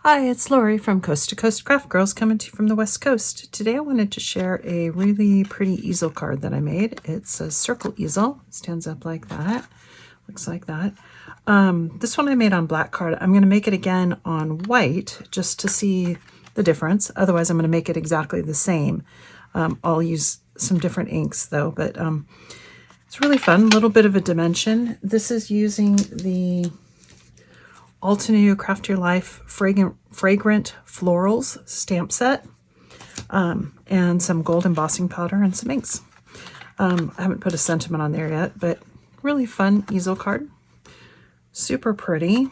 Hi, it's Lori from Coast to Coast Craft Girls coming to you from the West Coast. Today I wanted to share a really pretty easel card that I made. It's a circle easel. It stands up like that. Looks like that. This one I made on black card. I'm going to make it again on white just to see the difference. Otherwise I'm going to make it exactly the same. I'll use some different inks though, but it's really fun. A little bit of a dimension. This is using the AlteNew Craft Your Life Fragrant Florals stamp set and some gold embossing powder and some inks. I haven't put a sentiment on there yet, but really fun easel card. Super pretty.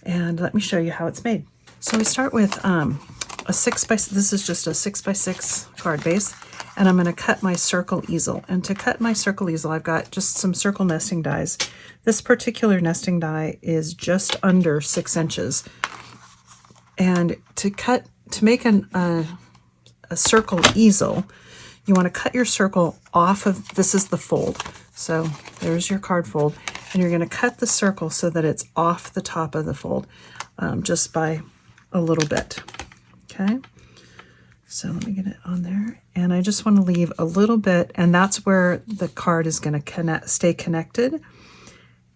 And let me show you how it's made. So we start with this is just a 6x6 card base, and I'm going to cut my circle easel. And to cut my circle easel, I've got just some circle nesting dies. This particular nesting die is just under 6 inches. And to make a circle easel, you want to cut your circle off of, this is the fold. So there's your card fold, and you're going to cut the circle so that it's off the top of the fold, just by a little bit. Okay. So let me get it on there. And I just want to leave a little bit, and that's where the card is going to stay connected.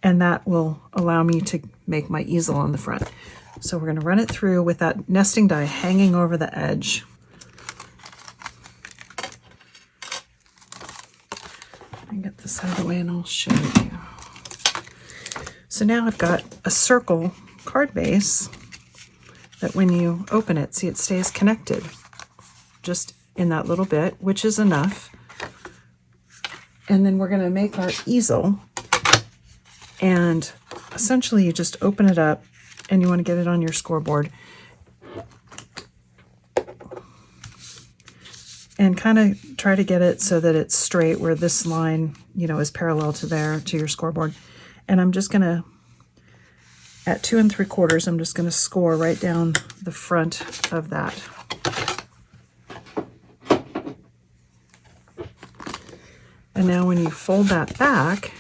And that will allow me to make my easel on the front. So we're going to run it through with that nesting die hanging over the edge. Let me get this out of the way and I'll show you. So now I've got a circle card base that when you open it, see, it stays connected just in that little bit, which is enough. And then we're going to make our easel. And essentially you just open it up and you want to get it on your scoreboard and kind of try to get it so that it's straight where this line, you know, is parallel to there, to your scoreboard. And I'm just going to, at 2 3/4, I'm just going to score right down the front of that. And now when you fold that back,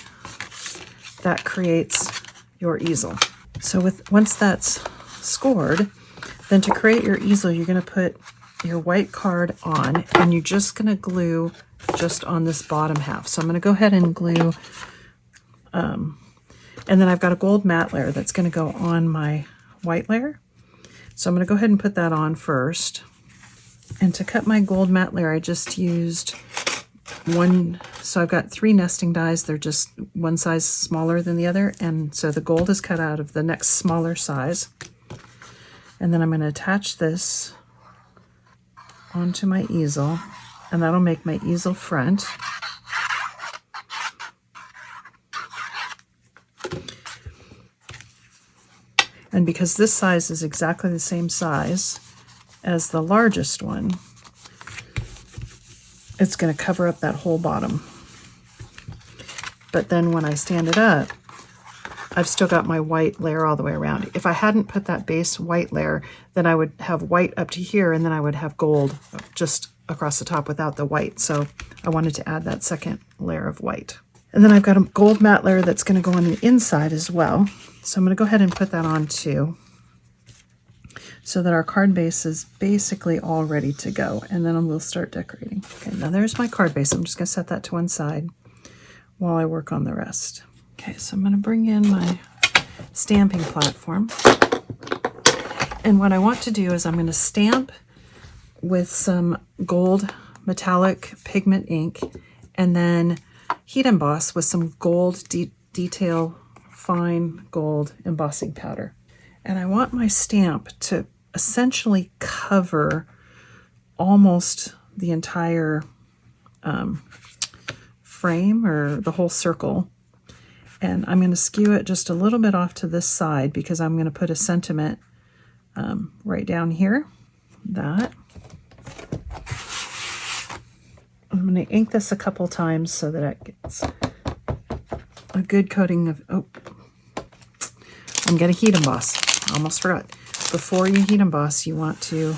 that creates your easel. So once that's scored, then to create your easel, you're going to put your white card on, and you're just going to glue just on this bottom half. So I'm going to go ahead and glue, and then I've got a gold matte layer that's going to go on my white layer. So I'm going to go ahead and put that on first. And to cut my gold matte layer, I just used one, so I've got 3 nesting dies. They're just one size smaller than the other, and so the gold is cut out of the next smaller size. And then I'm going to attach this onto my easel, and that'll make my easel front. And because this size is exactly the same size as the largest one, it's going to cover up that whole bottom. But then when I stand it up, I've still got my white layer all the way around. If I hadn't put that base white layer, then I would have white up to here, and then I would have gold just across the top without the white. So I wanted to add that second layer of white. And then I've got a gold matte layer that's going to go on the inside as well. So I'm going to go ahead and put that on too, so that our card base is basically all ready to go. And then we'll start decorating. Okay, now there's my card base. I'm just going to set that to one side while I work on the rest. Okay, so I'm going to bring in my stamping platform. And what I want to do is I'm going to stamp with some gold metallic pigment ink, and then heat emboss with some gold detail fine gold embossing powder. And I want my stamp to essentially cover almost the entire frame, or the whole circle. And I'm going to skew it just a little bit off to this side because I'm going to put a sentiment right down here. That. I'm going to ink this a couple times so that it gets a good coating of, oh, I'm going to heat emboss. Almost forgot. Before you heat emboss, you want to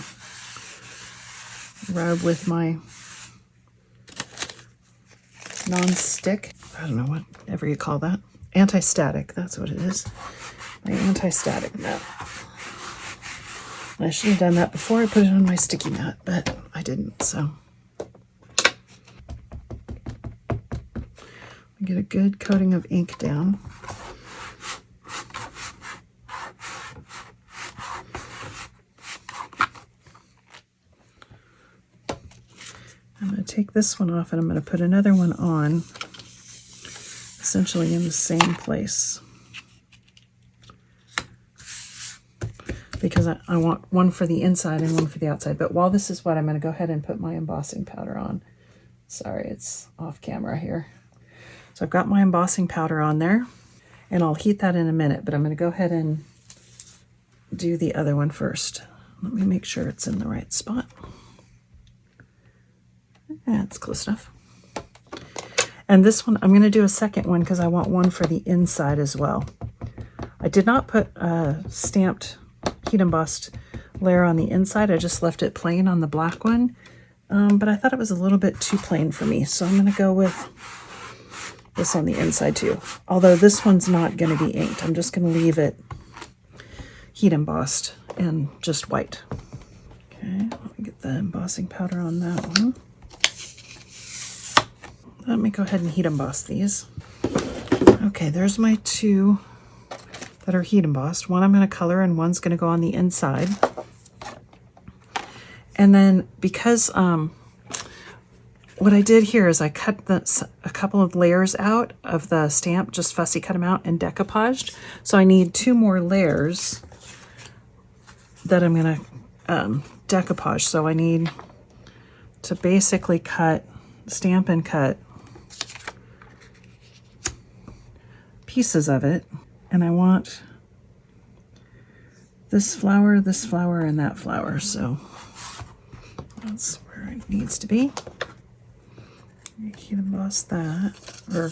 rub with my non-stick, I don't know, whatever you call that, anti-static, that's what it is, my anti-static mat. I should have done that before I put it on my sticky mat, but I didn't, so. Get a good coating of ink down. I'm going to take this one off and I'm going to put another one on, essentially in the same place. Because I want one for the inside and one for the outside. But while this is wet, I'm going to go ahead and put my embossing powder on. Sorry, it's off camera here. So I've got my embossing powder on there, and I'll heat that in a minute, but I'm going to go ahead and do the other one first. Let me make sure it's in the right spot. That's close enough. And this one, I'm going to do a second one because I want one for the inside as well. I did not put a stamped heat embossed layer on the inside. I just left it plain on the black one, but I thought it was a little bit too plain for me, so I'm going to go with this on the inside too. Although this one's not going to be inked. I'm just going to leave it heat embossed and just white. Okay, let me get the embossing powder on that one. Let me go ahead and heat emboss these. Okay, there's my two that are heat embossed. One I'm going to color and one's going to go on the inside. And then because what I did here is I cut a couple of layers out of the stamp, just fussy cut them out and decoupaged. So I need two more layers that I'm going to decoupage. So I need to basically stamp and cut pieces of it. And I want this flower, and that flower. So that's where it needs to be. You can emboss that, or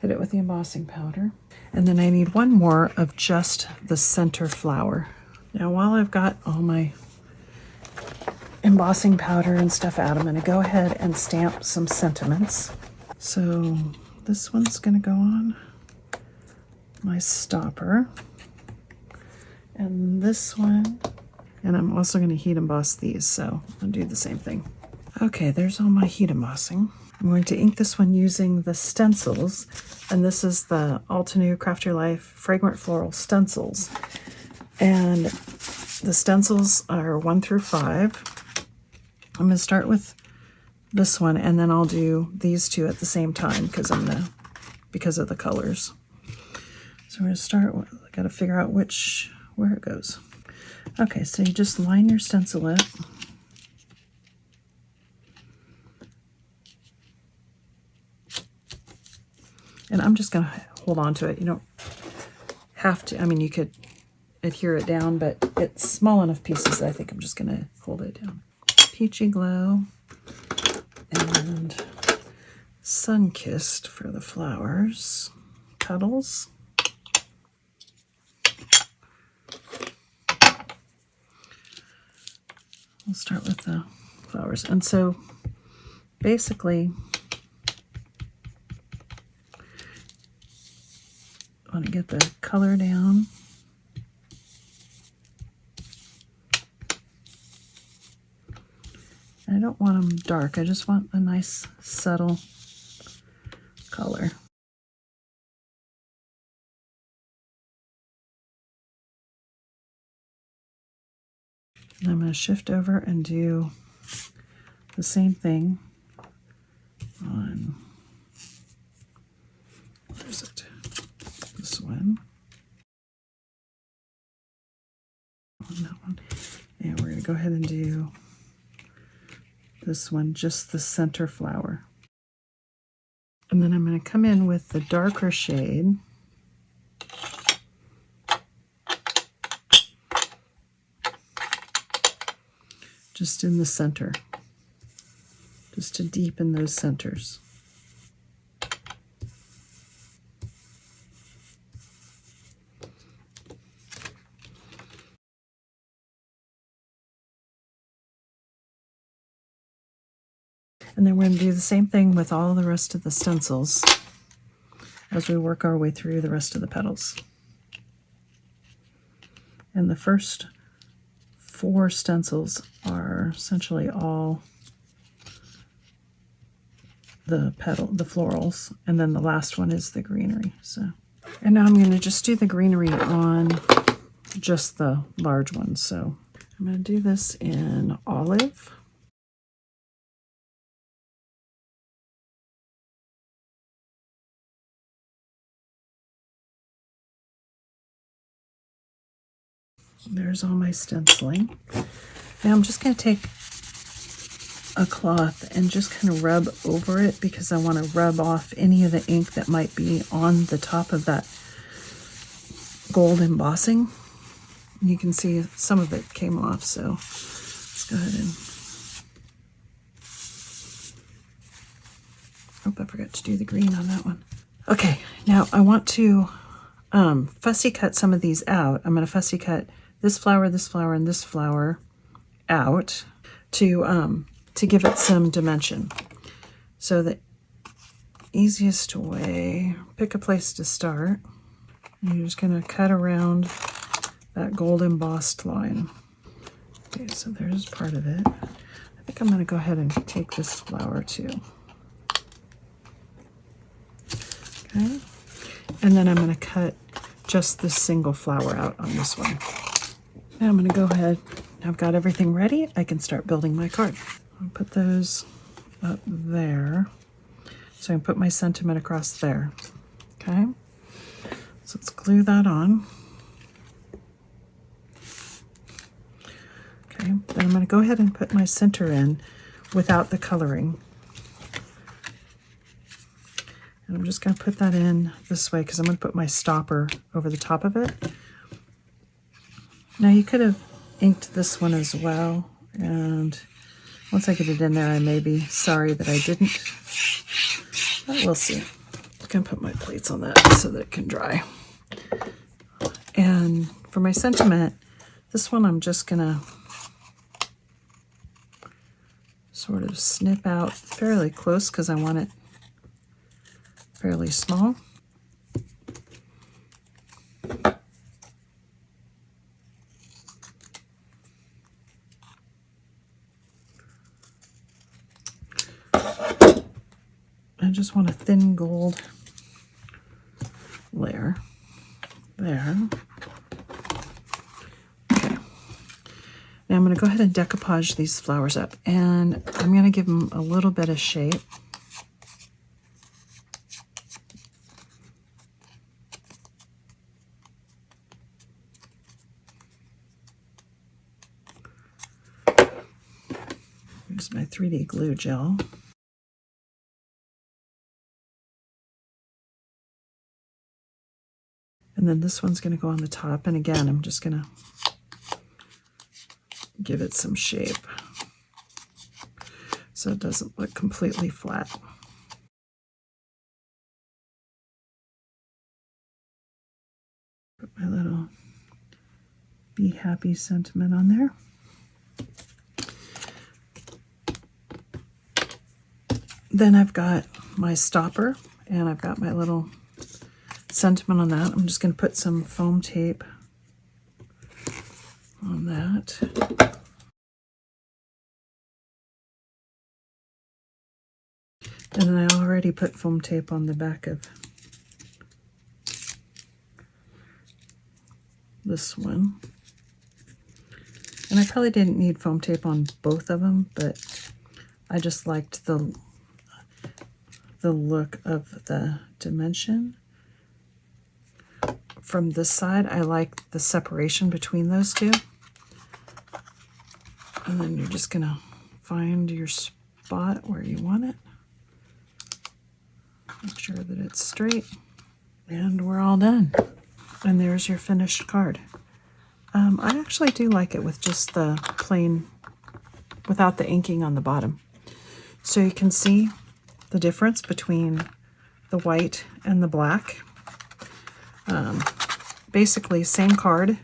hit it with the embossing powder. And then I need one more of just the center flower. Now while I've got all my embossing powder and stuff out, I'm going to go ahead and stamp some sentiments. So this one's going to go on my stopper. And this one, and I'm also going to heat emboss these, so I'll do the same thing. Okay, there's all my heat embossing. I'm going to ink this one using the stencils, and this is the AlteNew Craft Your Life Fragrant Floral stencils. And the stencils are 1 through 5. I'm going to start with this one, and then I'll do these two at the same time because of the colors. So we're going to start with, I got to figure out where it goes. Okay, so you just line your stencil up. And I'm just going to hold on to it. You don't have to, I mean, you could adhere it down, but it's small enough pieces that I think I'm just going to hold it down. Peachy Glow and Sun-Kissed for the flowers, petals. We'll start with the flowers. And so basically, I want to get the color down. And I don't want them dark. I just want a nice subtle color. And I'm going to shift over and do the same thing on, where is it? This one. On that one. And we're going to go ahead and do this one, just the center flower. And then I'm going to come in with the darker shade. Just in the center, just to deepen those centers. And then we're going to do the same thing with all the rest of the stencils as we work our way through the rest of the petals. And the first 4 stencils are essentially all the florals, and then the last one is the greenery. So, and now I'm going to just do the greenery on just the large ones. So I'm going to do this in olive. There's all my stenciling. Now I'm just going to take a cloth and just kind of rub over it because I want to rub off any of the ink that might be on the top of that gold embossing. You can see some of it came off, so let's go ahead and... Oh, I forgot to do the green on that one. Okay, now I want to fussy cut some of these out. I'm going to fussy cut this flower, and this flower out to give it some dimension. So the easiest way, pick a place to start. And you're just going to cut around that gold embossed line. Okay, so there's part of it. I think I'm going to go ahead and take this flower too. Okay, and then I'm going to cut just this single flower out on this one. Now I'm going to go ahead, I've got everything ready, I can start building my card. I'll put those up there. So I can put my sentiment across there. Okay, so let's glue that on. Okay, then I'm going to go ahead and put my center in without the coloring. And I'm just going to put that in this way because I'm going to put my stopper over the top of it. Now you could have inked this one as well, and once I get it in there I may be sorry that I didn't, but we'll see. I'm going to put my plates on that so that it can dry. And for my sentiment, this one I'm just going to sort of snip out fairly close because I want it fairly small. I just want a thin gold layer there. Okay. Now I'm going to go ahead and decoupage these flowers up, and I'm going to give them a little bit of shape. Here's my 3D glue gel. And then this one's going to go on the top. And again, I'm just going to give it some shape so it doesn't look completely flat. Put my little Be Happy sentiment on there. Then I've got my stopper and I've got my little sentiment on that. I'm just going to put some foam tape on that. And then I already put foam tape on the back of this one. And I probably didn't need foam tape on both of them, but I just liked the look of the dimension. From this side, I like the separation between those two. And then you're just going to find your spot where you want it. Make sure that it's straight. And we're all done. And there's your finished card. I actually do like it with just the plain, without the inking on the bottom. So you can see the difference between the white and the black. Basically same card,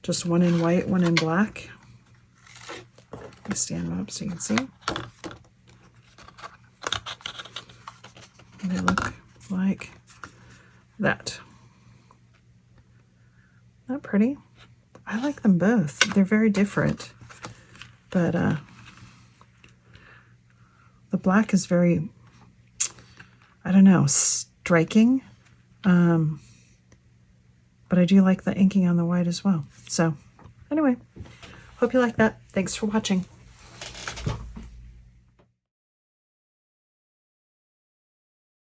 just one in white, one in black. Let me stand them up so you can see. And they look like that. Not pretty? I like them both. They're very different. But the black is very, I don't know, striking. But I do like the inking on the white as well. So anyway, hope you like that. Thanks for watching.